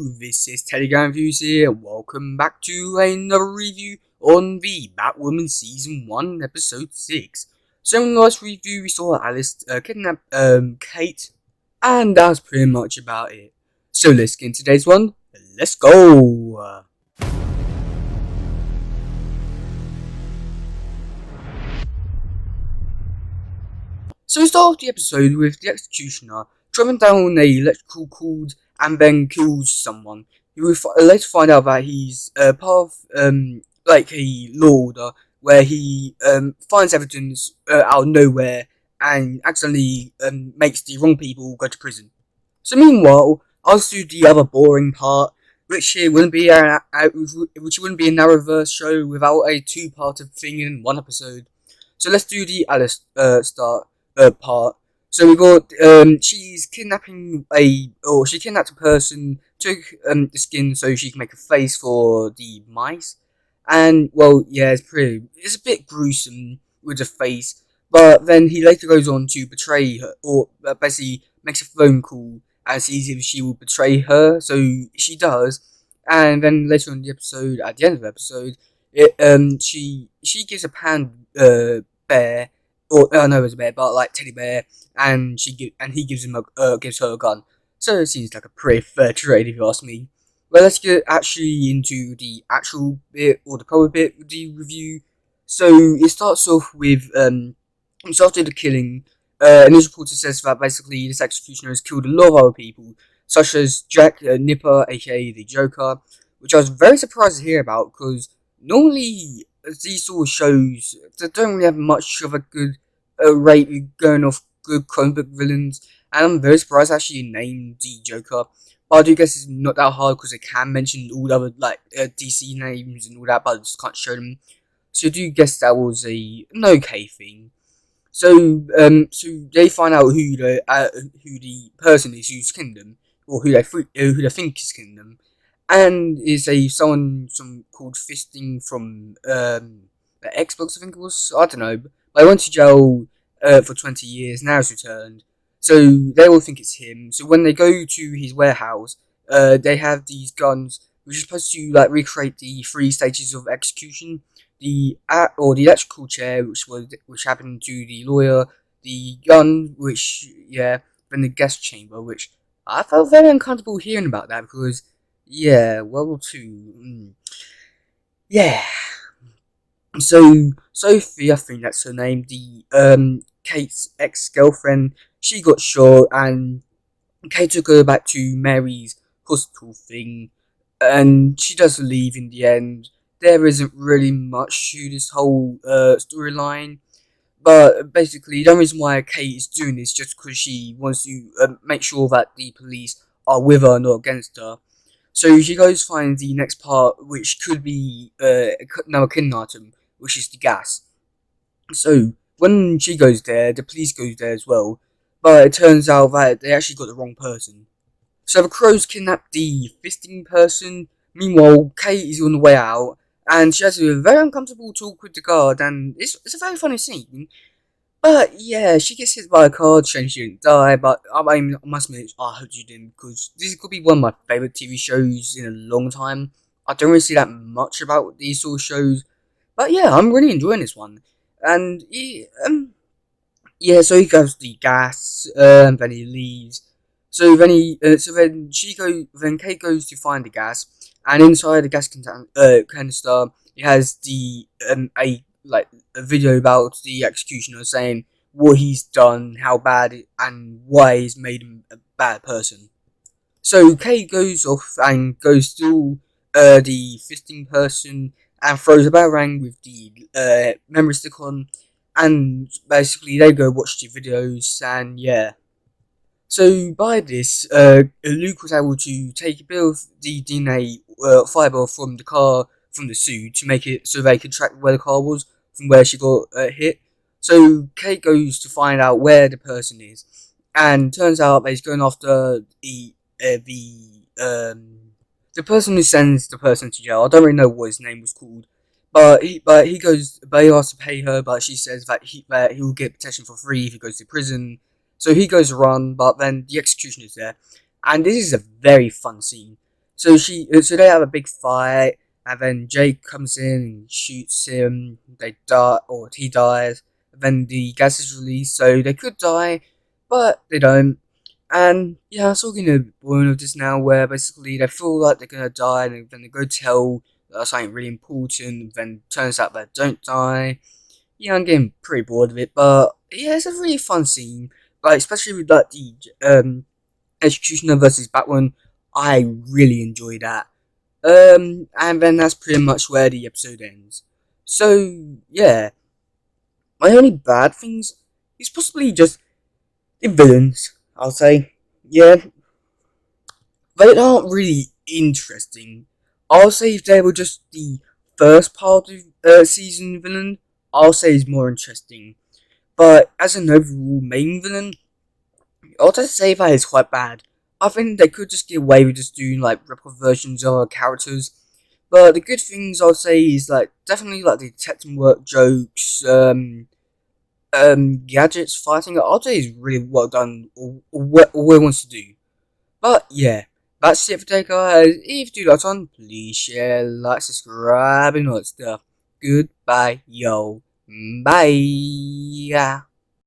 this is Telegram Views here, and welcome back to another review on the Batwoman Season 1, Episode 6. So in the last review, we saw Alice kidnap Kate, and that's pretty much about it. So let's get into today's one. Let's go! So we start off the episode with the executioner driving down a electrical cord and then kills someone. You will later find out that he's part of like a law order where he finds evidence out of nowhere and accidentally makes the wrong people go to prison. So meanwhile, I'll do the other boring part, which wouldn't be a Narrowverse show without a two-parter thing in one episode. So let's do the Alice part. So we got she's kidnapping she kidnapped a person, took the skin so she can make a face for the mice, and well, yeah, it's a bit gruesome with the face, but then he later goes on to betray her, or basically makes a phone call and sees if she will betray her, so she does, and then later on in the episode, at the end of the episode, she gives a bear. Or no, it was a bear, but like teddy bear, and he gives her a gun. So it seems like a pretty fair trade, if you ask me. Well, let's get actually into the actual bit or the proper bit of the review. So it starts off with after the killing, a news reporter says that basically this executioner has killed a lot of other people, such as Jack Nipper, aka the Joker, which I was very surprised to hear about because normally these sort of shows that don't really have much of a good rate going off good comic book villains, and I'm very surprised I actually named the Joker. But I do guess it's not that hard because they can mention all the other like DC names and all that, but I just can't show them. So I do guess that was an okay thing. So they find out who the person is who's killed them, or who they think is killing them. And is someone called Fisting from Xbox, I think it was. I don't know. But I went to jail for 20 years. Now he's returned, so they all think it's him. So when they go to his warehouse, they have these guns, which are supposed to like recreate the 3 stages of execution: the electrical chair, which happened to the lawyer; the gun, then the gas chamber, which I felt very uncomfortable hearing about that because. Yeah, World War II. Yeah. So Sophie, I think that's her name, the Kate's ex-girlfriend, she got shot, and Kate took her back to Mary's hospital thing, and she does leave in the end. There isn't really much to this whole storyline, but basically the only reason why Kate is doing this is just because she wants to make sure that the police are with her, not against her. So she goes find the next part, which could be another kidnap item, which is the gas. So when she goes there, the police goes there as well, but it turns out that they actually got the wrong person. So the crows kidnap the fisting person. Meanwhile, Kate is on the way out, and she has a very uncomfortable talk with the guard, and it's a very funny scene. But yeah, she gets hit by a car, she didn't die, but I must admit, I hope she didn't, because this could be one of my favourite TV shows in a long time. I don't really see that much about these sort of shows, but yeah, I'm really enjoying this one. And so he goes the gas, and then he leaves. So then then Kate goes to find the gas, and inside the gas canister, it has a video about the executioner saying what he's done, how bad and why he's made him a bad person. So Kate goes off and goes to the fisting person and throws a batarang with the memory stick on, and basically they go watch the videos, and yeah. So by this, Luke was able to take a bit of the DNA fiber from the suit to make it so they could track where the car was from where she got hit. So Kate goes to find out where the person is, and turns out that he's going after the person who sends the person to jail. I don't really know what his name was called, but he asks to pay her, but she says that he will get protection for free if he goes to prison. So he goes to run, but then the executioner is there, and this is a very fun scene. So they have a big fight, and then Jake comes in and shoots him. They die, or he dies. Then the gas is released, so they could die, but they don't. And yeah, I was talking to one of this now, where basically they feel like they're gonna die, and then they go tell something really important. Then turns out they don't die. Yeah, I'm getting pretty bored of it, but yeah, it's a really fun scene. Like especially with like the Executioner versus Batwoman. I really enjoy that. And then that's pretty much where the episode ends. So yeah, my only bad things is possibly just the villains. I'll say, yeah, they aren't really interesting. I'll say if they were just the first part of season villain, I'll say is more interesting. But as an overall main villain, I'll just say that is quite bad. I think they could just get away with just doing like replica versions of our characters. But the good things I'll say is like definitely like the detective work jokes, gadgets, fighting. I'll say is really well done, or what it wants to do. But yeah, that's it for today, guys. If you do like on, please share, like, subscribe, and all that stuff. Goodbye, yo. Bye.